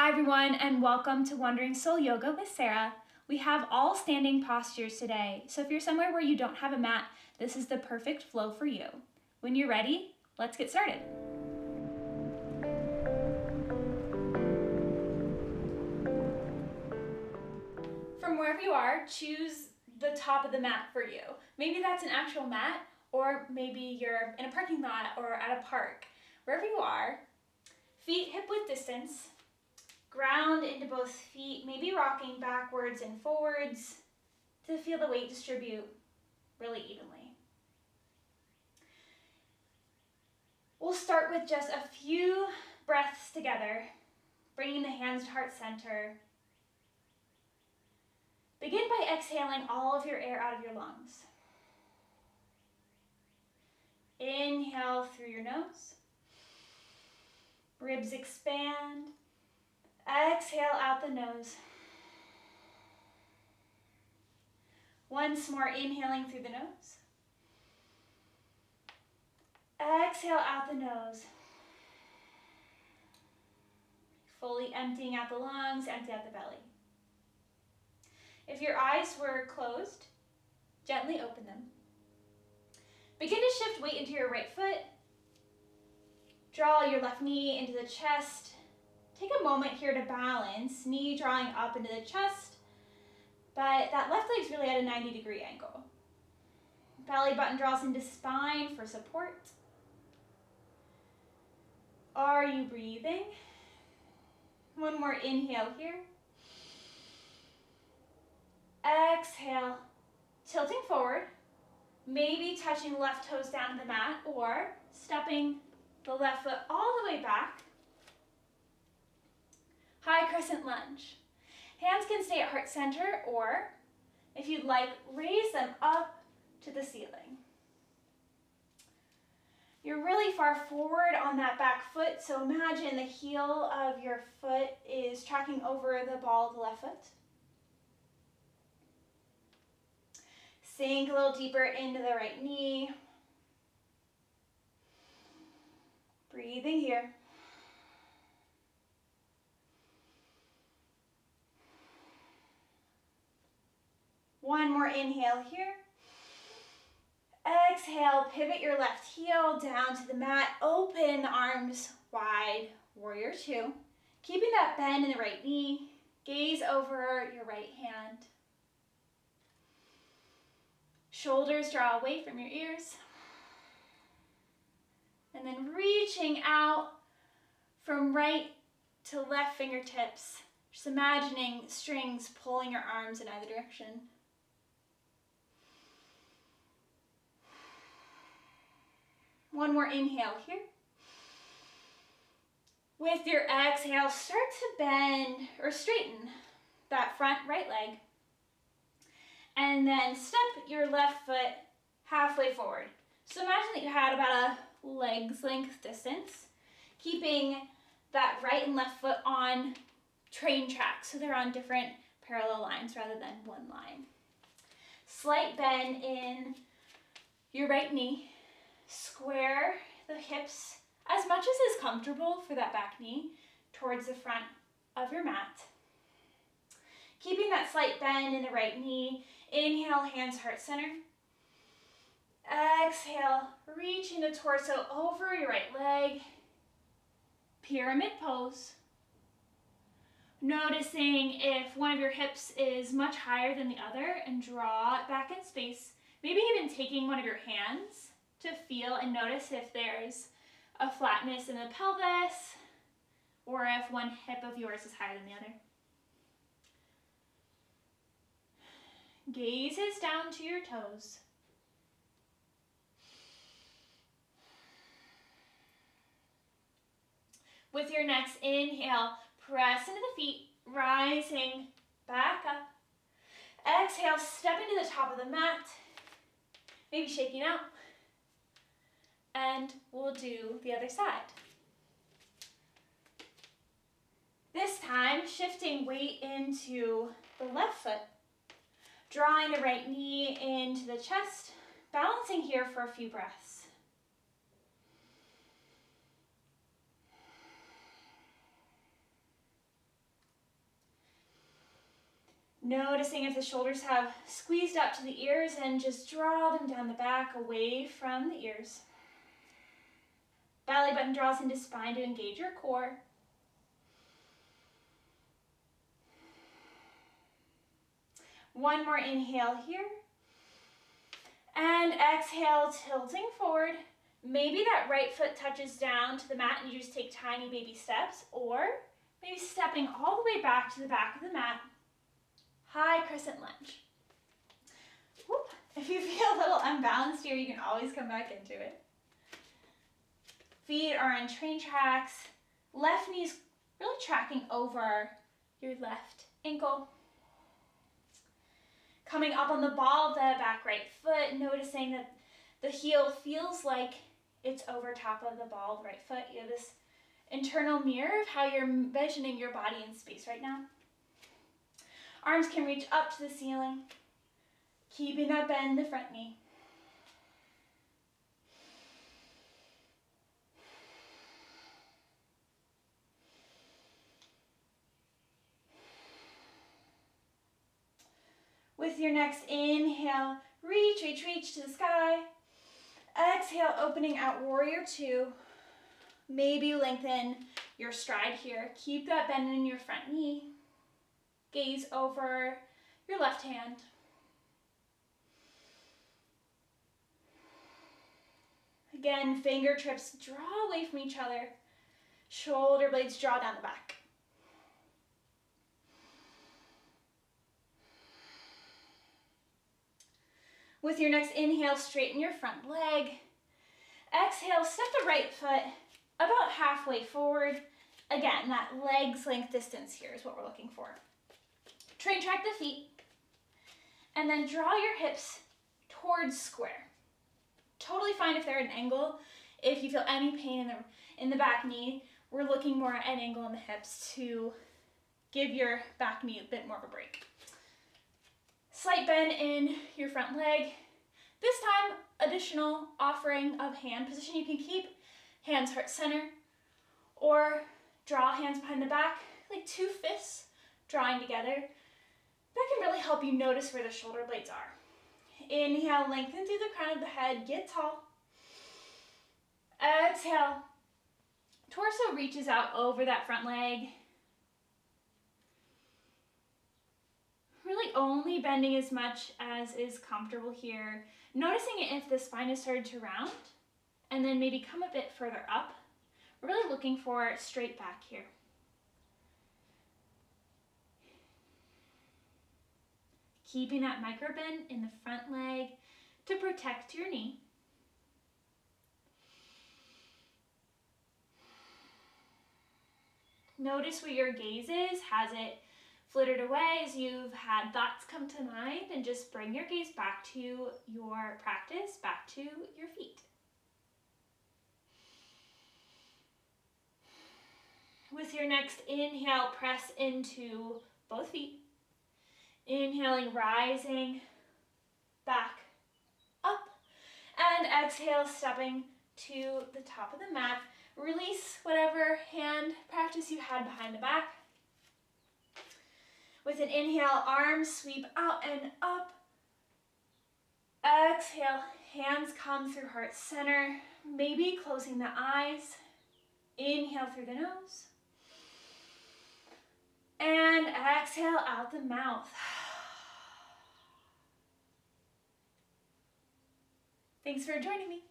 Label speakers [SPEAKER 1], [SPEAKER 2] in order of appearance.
[SPEAKER 1] Hi everyone, and welcome to Wandering Soul Yoga with Sarah. We have all standing postures today, so if you're somewhere where you don't have a mat, this is the perfect flow for you. When you're ready, let's get started. From wherever you are, choose the top of the mat for you. Maybe that's an actual mat, or maybe you're in a parking lot or at a park. Wherever you are, feet hip-width distance. Ground into both feet, maybe rocking backwards and forwards to feel the weight distribute really evenly. We'll start with just a few breaths together, bringing the hands to heart center. Begin by exhaling all of your air out of your lungs. Inhale through your nose. Ribs expand. Exhale out the nose. Once more, inhaling through the nose. Exhale out the nose. Fully emptying out the lungs, empty out the belly. If your eyes were closed, gently open them. Begin to shift weight into your right foot. Draw your left knee into the chest. Take a moment here to balance, knee drawing up into the chest, but that left leg's really at a 90-degree angle. Belly button draws into spine for support. Are you breathing? One more inhale here. Exhale, tilting forward, maybe touching left toes down to the mat or stepping the left foot all the way back. High crescent lunge. Hands can stay at heart center, or if you'd like, raise them up to the ceiling. You're really far forward on that back foot, so imagine the heel of your foot is tracking over the ball of the left foot. Sink a little deeper into the right knee. Breathing here. One more inhale here. Exhale, pivot your left heel down to the mat. Open the arms wide, warrior two. Keeping that bend in the right knee. Gaze over your right hand. Shoulders draw away from your ears. And then reaching out from right to left fingertips. Just imagining strings pulling your arms in either direction. One more inhale here. With your exhale, start to bend or straighten that front right leg. And then step your left foot halfway forward. So imagine that you had about a leg's length distance, keeping that right and left foot on train tracks, so they're on different parallel lines rather than one line. Slight bend in your right knee. Square the hips as much as is comfortable for that back knee towards the front of your mat. Keeping that slight bend in the right knee. Inhale, hands heart center. Exhale, reaching the torso over your right leg. Pyramid pose. Noticing if one of your hips is much higher than the other and draw it back in space. Maybe even taking one of your hands to feel and notice if there's a flatness in the pelvis or if one hip of yours is higher than the other. Gazes down to your toes. With your next inhale, press into the feet, rising back up. Exhale, step into the top of the mat, maybe shaking out. And we'll do the other side. This time, shifting weight into the left foot, drawing the right knee into the chest, balancing here for a few breaths. Noticing if the shoulders have squeezed up to the ears, and just draw them down the back away from the ears. Belly button draws into spine to engage your core. One more inhale here. And exhale, tilting forward. Maybe that right foot touches down to the mat and you just take tiny baby steps, or maybe stepping all the way back to the back of the mat. High crescent lunge. Whoop. If you feel a little unbalanced here, you can always come back into it. Feet are on train tracks. Left knee's really tracking over your left ankle. Coming up on the ball of the back right foot, noticing that the heel feels like it's over top of the ball of the right foot. You have this internal mirror of how you're envisioning your body in space right now. Arms can reach up to the ceiling, keeping that bend in the front knee. With your next inhale, reach, reach, reach to the sky. Exhale, opening out warrior two. Maybe lengthen your stride here. Keep that bend in your front knee. Gaze over your left hand. Again, fingertips draw away from each other. Shoulder blades draw down the back. With your next inhale, straighten your front leg. Exhale, step the right foot about halfway forward. Again, that leg's length distance here is what we're looking for. Train track the feet, and then draw your hips towards square. Totally fine if they're at an angle. If you feel any pain in the back knee, we're looking more at an angle in the hips to give your back knee a bit more of a break. Slight bend in your front leg. This time, additional offering of hand position. You can keep hands heart center, or draw hands behind the back, like two fists drawing together. That can really help you notice where the shoulder blades are. Inhale, lengthen through the crown of the head, get tall. Exhale, torso reaches out over that front leg. Really only bending as much as is comfortable here. Noticing if the spine is started to round, and then maybe come a bit further up. We're really looking for straight back here. Keeping that micro bend in the front leg to protect your knee. Notice where your gaze is. Has it flittered away as you've had thoughts come to mind? And just bring your gaze back to your practice, back to your feet. With your next inhale, press into both feet. Inhaling, rising back up. And exhale, stepping to the top of the mat. Release whatever hand practice you had behind the back. With an inhale, arms sweep out and up. Exhale, hands come through heart center, maybe closing the eyes. Inhale through the nose. And exhale out the mouth. Thanks for joining me.